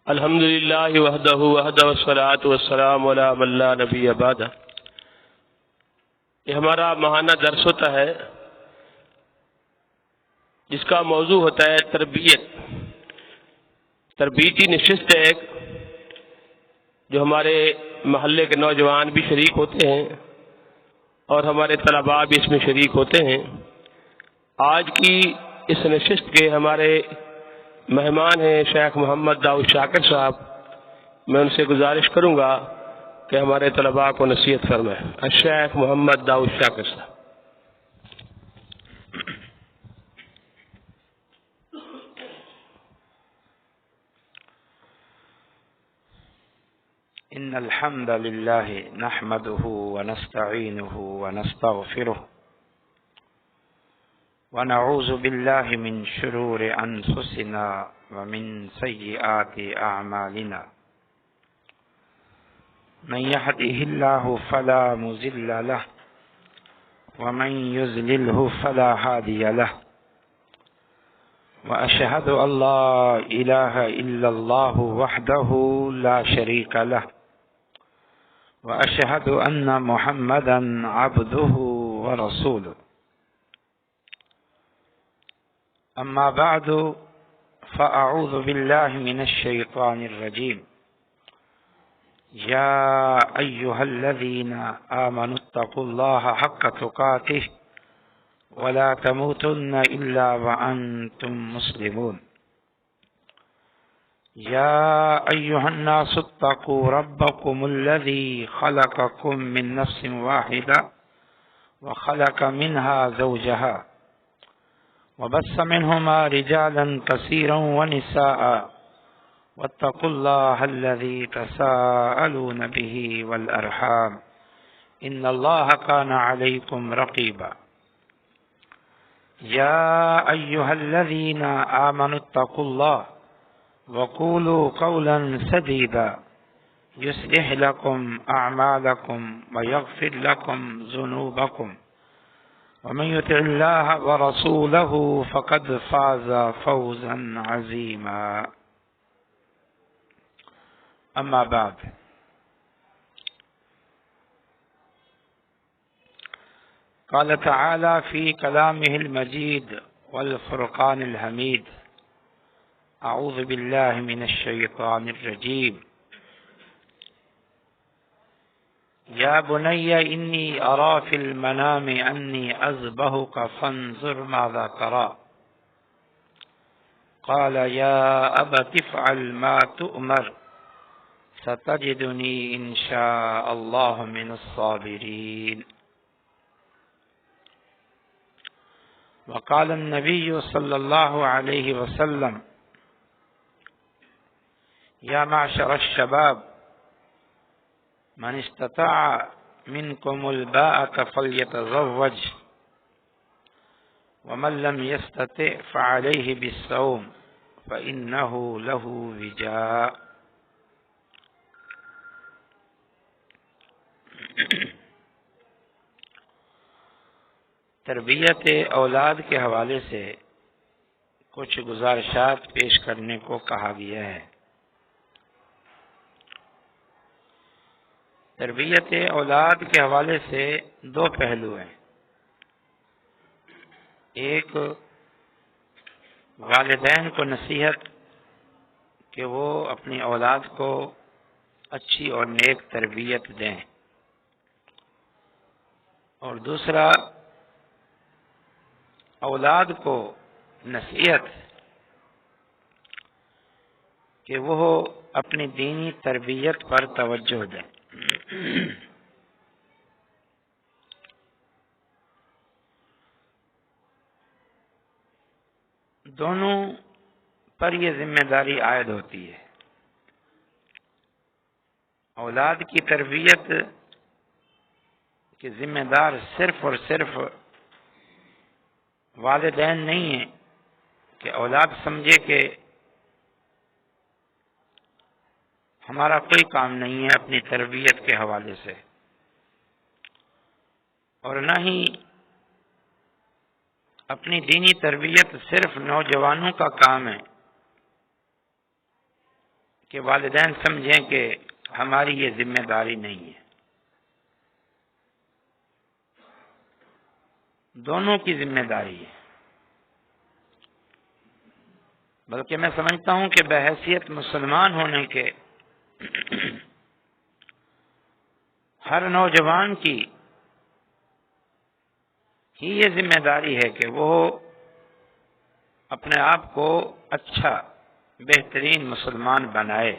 الحمد للہ وحدہ والصلاۃ والسلام علی من لا نبی بعدہ۔ یہ ہمارا ماہانہ درس ہوتا ہے جس کا موضوع ہوتا ہے تربیت۔ تربیتی نشست ہے ایک، جو ہمارے محلے کے نوجوان بھی شریک ہوتے ہیں اور ہمارے طلباء بھی اس میں شریک ہوتے ہیں۔ آج کی اس نشست کے ہمارے مہمان ہیں شیخ محمد داؤد شاکر صاحب۔ میں ان سے گزارش کروں گا کہ ہمارے طلباء کو نصیحت فرمائیں۔ الشیخ محمد داؤد شاکر صاحب۔ ان الحمد لله نحمده ونستعينه ونستغفره ونعوذ بالله من شرور انفسنا ومن سيئات اعمالنا من يهده الله فلا مضل له ومن يضلل فلا هادي له واشهد ان لا اله الا الله وحده لا شريك له وأشهد أن محمدا عبده ورسوله أما بعد فأعوذ بالله من الشيطان الرجيم يا أيها الذين آمنوا اتقوا الله حق تقاته ولا تموتن إلا وأنتم مسلمون يا أيها الناس اتقوا ربكم الذي خلقكم من نفس واحدة وخلق منها زوجها وبث منهما رجالا كثيرا ونساء واتقوا الله الذي تساءلون به والأرحام إن الله كان عليكم رقيبا يا أيها الذين آمنوا اتقوا الله وقولوا قولا سديدا يصلح لكم أعمالكم ويغفر لكم ذنوبكم ومن يطع الله ورسوله فقد فاز فوزا عظيما أما بعد قال تعالى في كلامه المجيد والفرقان الحميد اعوذ باللہ من الشیطان الرجیم یا بنی انی ارا فی المنام انی اذبحک فانظر ماذا ترى قال یا ابت افعل ما تؤمر ستجدنی ان شاء اللہ من الصابرین وقال النبی صلی اللہ علیہ وسلم یا معشر الشباب من استطاع منكم الباءة فليتزوج ومن لم يستطع فعليه بالصوم فإنه له وجاء۔ تربیت اولاد کے حوالے سے کچھ گزارشات پیش کرنے کو کہا گیا ہے۔ تربیت اولاد کے حوالے سے دو پہلو ہیں۔ ایک والدین کو نصیحت کہ وہ اپنی اولاد کو اچھی اور نیک تربیت دیں، اور دوسرا اولاد کو نصیحت کہ وہ اپنی دینی تربیت پر توجہ دیں۔ دونوں پر یہ ذمہ داری عائد ہوتی ہے۔ اولاد کی تربیت کے ذمہ دار صرف اور صرف والدین نہیں ہیں کہ اولاد سمجھے کہ ہمارا کوئی کام نہیں ہے اپنی تربیت کے حوالے سے، اور نہ ہی اپنی دینی تربیت صرف نوجوانوں کا کام ہے کہ والدین سمجھیں کہ ہماری یہ ذمہ داری نہیں ہے، دونوں کی ذمہ داری ہے۔ بلکہ میں سمجھتا ہوں کہ بحیثیت مسلمان ہونے کے ہر نوجوان کی ہی یہ ذمہ داری ہے کہ وہ اپنے آپ کو اچھا بہترین مسلمان بنائے،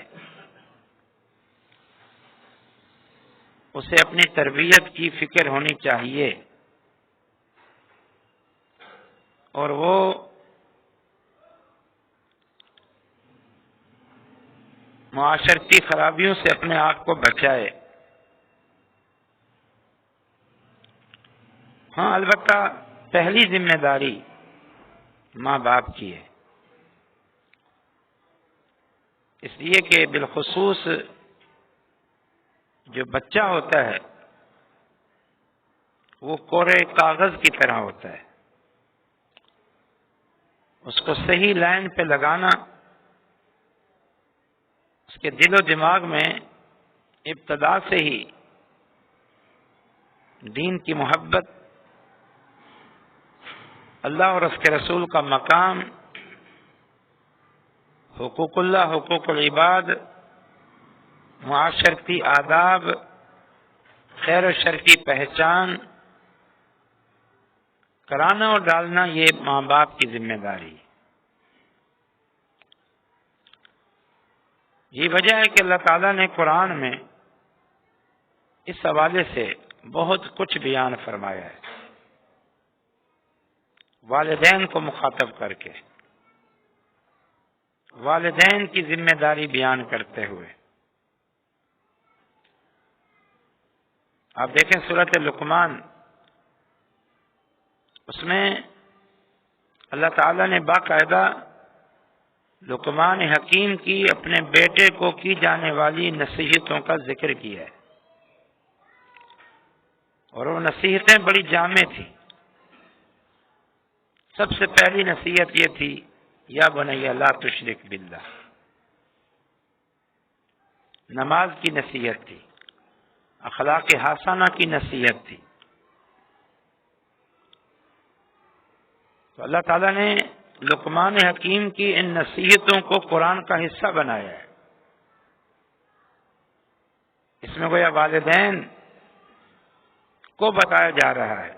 اسے اپنی تربیت کی فکر ہونی چاہیے، اور وہ معاشرتی خرابیوں سے اپنے آپ کو بچائے۔ ہاں، البتہ پہلی ذمہ داری ماں باپ کی ہے، اس لیے کہ بالخصوص جو بچہ ہوتا ہے وہ کورے کاغذ کی طرح ہوتا ہے، اس کو صحیح لائن پہ لگانا، اس کے دل و دماغ میں ابتدا سے ہی دین کی محبت، اللہ اور اس کے رسول کا مقام، حقوق اللہ، حقوق العباد، معاشرتی آداب، خیر و شر کی پہچان کرانا اور ڈالنا، یہ ماں باپ کی ذمہ داری ہے۔ یہ وجہ ہے کہ اللہ تعالیٰ نے قرآن میں اس حوالے سے بہت کچھ بیان فرمایا ہے، والدین کو مخاطب کر کے، والدین کی ذمہ داری بیان کرتے ہوئے۔ آپ دیکھیں سورۃ لقمان، اس میں اللہ تعالیٰ نے باقاعدہ لقمان حکیم کی اپنے بیٹے کو کی جانے والی نصیحتوں کا ذکر کیا ہے، اور وہ نصیحتیں بڑی جامع تھیں۔ سب سے پہلی نصیحت یہ تھی، یا بنی لا تشرک باللہ، نماز کی نصیحت تھی، اخلاق حسنہ کی نصیحت تھی۔ تو اللہ تعالیٰ نے لقمان حکیم کی ان نصیحتوں کو قرآن کا حصہ بنایا ہے۔ اس میں گویا والدین کو بتایا جا رہا ہے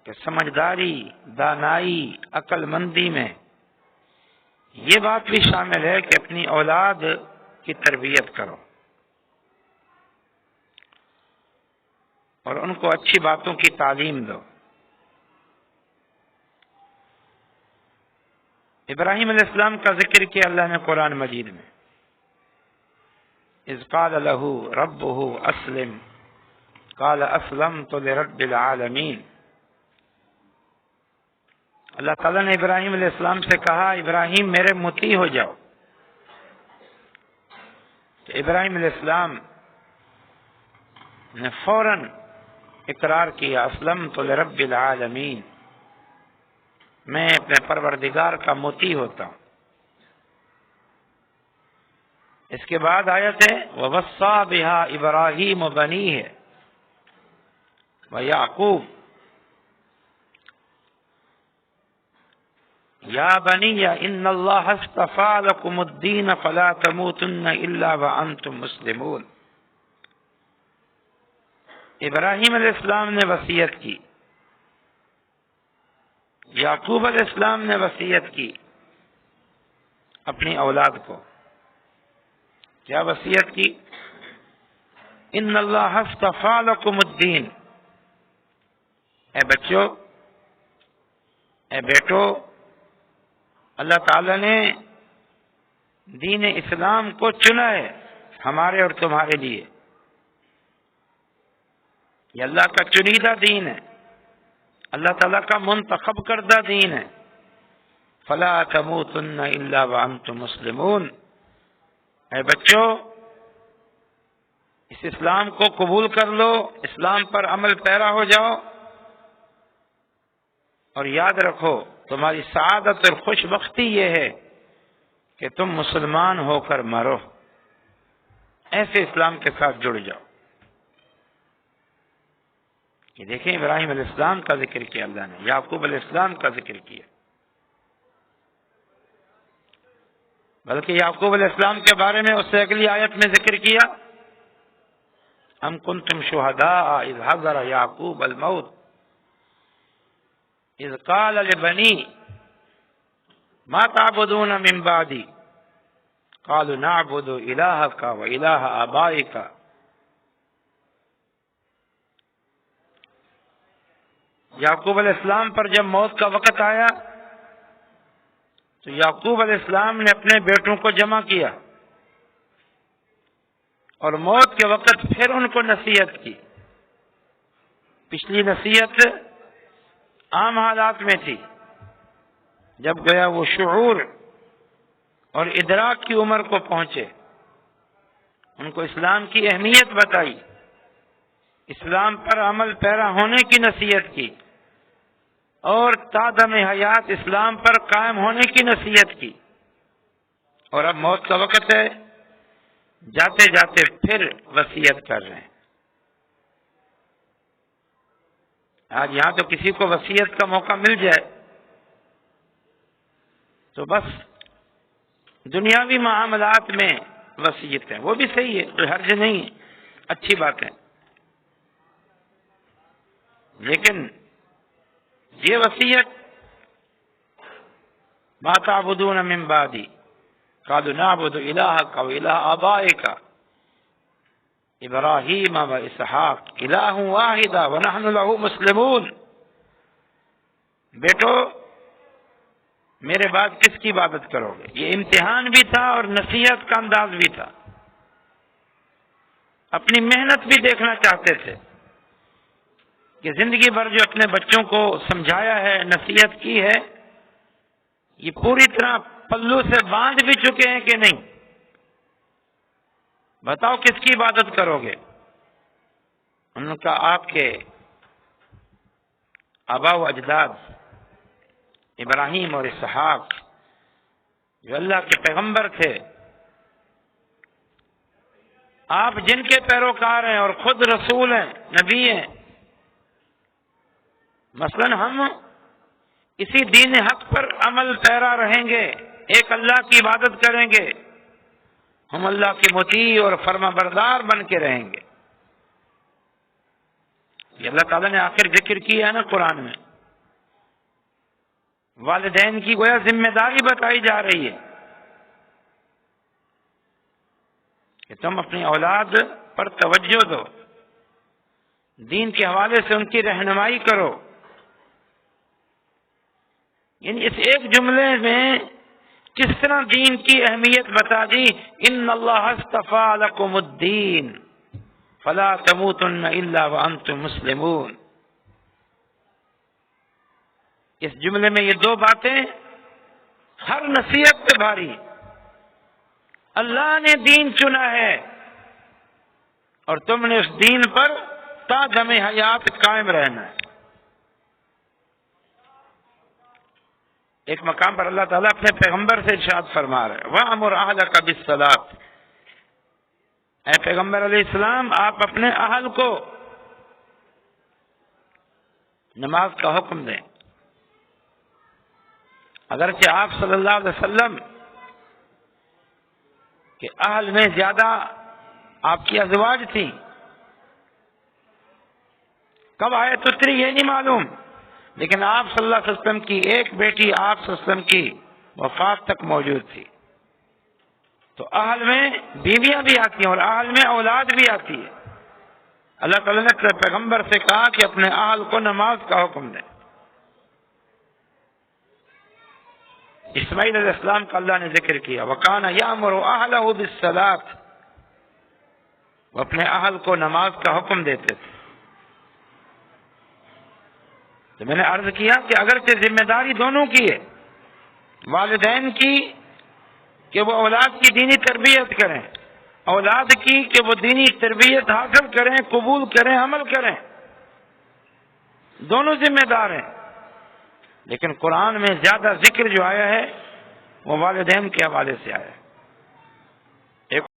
کہ سمجھداری، دانائی، عقل مندی میں یہ بات بھی شامل ہے کہ اپنی اولاد کی تربیت کرو اور ان کو اچھی باتوں کی تعلیم دو۔ ابراہیم علیہ السلام کا ذکر کیا اللہ نے قرآن مجید میں، اذ قال له ربه اسلم قال اسلمت لرب العالمین۔ اللہ تعالیٰ نے ابراہیم علیہ السلام سے کہا، ابراہیم میرے مطیع ہو جاؤ۔ تو ابراہیم علیہ السلام نے فوراً اقرار کیا، اسلمت لرب العالمین، میں اپنے پروردگار کا مطیع ہوتا ہوں۔ اس کے بعد آیت ہے وَوَصَّى بِهَا إِبْرَاهِيمُ بَنِيهِ وَيَعْقُوبُ یا بنی ان اللہ اصطفى لكم الدین فلا تموتن الا وانتم مسلمون۔ ابراہیم علیہ السلام نے وصیت کی، یعقوب علیہ السلام نے وصیت کی اپنی اولاد کو۔ کیا وصیت کی؟ ان اللہ اصطفى لكم الدین، اے بچوں، اے بیٹو، اللہ تعالیٰ نے دین اسلام کو چنا ہے ہمارے اور تمہارے لیے۔ یہ اللہ کا چنیدہ دین ہے، اللہ تعالیٰ کا منتخب کردہ دین ہے۔ فلا تموتن الا وانتم مسلمون، اے بچوں اس اسلام کو قبول کر لو، اسلام پر عمل پیرا ہو جاؤ، اور یاد رکھو تمہاری سعادت اور خوش بختی یہ ہے کہ تم مسلمان ہو کر مرو۔ ایسے اسلام کے ساتھ جڑ جاؤ۔ یہ دیکھیں ابراہیم علیہ السلام کا ذکر کیا اللہ نے، یعقوب علیہ السلام کا ذکر کیا، بلکہ یعقوب علیہ السلام کے بارے میں اس سے اگلی آیت میں ذکر کیا، ام کنتم شہداء اذ حضر یعقوب الموت اذ قال لبنی ما تعبدون من بعدی قالوا نعبد الہک و الہ آبائک۔ یعقوب علیہ السلام پر جب موت کا وقت آیا تو یعقوب علیہ السلام نے اپنے بیٹوں کو جمع کیا اور موت کے وقت پھر ان کو نصیحت کی۔ پچھلی نصیحت عام حالات میں تھی، جب گیا وہ شعور اور ادراک کی عمر کو پہنچے، ان کو اسلام کی اہمیت بتائی، اسلام پر عمل پیرا ہونے کی نصیحت کی، اور تا دم حیات اسلام پر قائم ہونے کی نصیحت کی۔ اور اب موت کا وقت ہے، جاتے جاتے پھر وصیت کر رہے ہیں۔ آج یہاں تو کسی کو وصیت کا موقع مل جائے تو بس دنیاوی معاملات میں وصیت ہے، وہ بھی صحیح ہے، کوئی حرج نہیں ہے، اچھی بات ہے، لیکن یہ وصیت ما تعبدون من بعدی قالوا نعبد الہک و الہ آبائک ابراہیم و اسحاق الہ واحد ونحن له مسلمون۔ بیٹو میرے بعد کس کی عبادت کرو گے؟ یہ امتحان بھی تھا اور نصیحت کا انداز بھی تھا، اپنی محنت بھی دیکھنا چاہتے تھے کہ زندگی بھر جو اپنے بچوں کو سمجھایا ہے، نصیحت کی ہے، یہ پوری طرح پلو سے باندھ بھی چکے ہیں کہ نہیں؟ بتاؤ کس کی عبادت کرو گے؟ انہوں نے کہا آپ کے آبا و اجداد ابراہیم اور اسحاق جو اللہ کے پیغمبر تھے، آپ جن کے پیروکار ہیں اور خود رسول ہیں، نبی ہیں، مثلا ہم اسی دین حق پر عمل پیرا رہیں گے، ایک اللہ کی عبادت کریں گے، ہم اللہ کے مطیع اور فرما بردار بن کے رہیں گے۔ یہ اللہ تعالیٰ نے آخر ذکر کیا ہے نا قرآن میں، والدین کی گویا ذمہ داری بتائی جا رہی ہے کہ تم اپنی اولاد پر توجہ دو، دین کے حوالے سے ان کی رہنمائی کرو۔ یعنی اس ایک جملے میں کس طرح دین کی اہمیت بتا دی، ان اللہ اصطفیٰ لکم الدین فلا تموتن الا وانتم مسلمون۔ اس جملے میں یہ دو باتیں ہر نصیحت پہ بھاری، اللہ نے دین چنا ہے اور تم نے اس دین پر تا دم حیات قائم رہنا ہے۔ ایک مقام پر اللہ تعالیٰ اپنے پیغمبر سے ارشاد فرما رہے وَأَمُرْ أَهْلَكَ بِالصَّلَاةِ، اے پیغمبر علیہ السلام آپ اپنے اہل کو نماز کا حکم دیں۔ اگرچہ آپ صلی اللہ علیہ وسلم کے اہل میں زیادہ آپ کی ازواج تھیں، کب آیت اتری یہ نہیں معلوم، لیکن آپ صلی اللہ علیہ وسلم کی ایک بیٹی آپ صلی اللہ علیہ وسلم کی وفات تک موجود تھی۔ تو اہل میں بیویاں بھی آتی ہیں اور اہل میں اولاد بھی آتی ہے۔ اللہ تعالیٰ نے پیغمبر سے کہا کہ اپنے اہل کو نماز کا حکم دیں۔ اسماعیل علیہ السلام کا اللہ نے ذکر کیا وَكَانَ يَأْمُرُ أَهْلَهُ بِالصَّلَاةِ، وہ اپنے اہل کو نماز کا حکم دیتے تھے۔ تو میں نے عرض کیا کہ اگرچہ ذمہ داری دونوں کی ہے، والدین کی کہ وہ اولاد کی دینی تربیت کریں، اولاد کی کہ وہ دینی تربیت حاصل کریں، قبول کریں، عمل کریں، دونوں ذمہ دار ہیں، لیکن قرآن میں زیادہ ذکر جو آیا ہے وہ والدین کے حوالے سے آیا ہے۔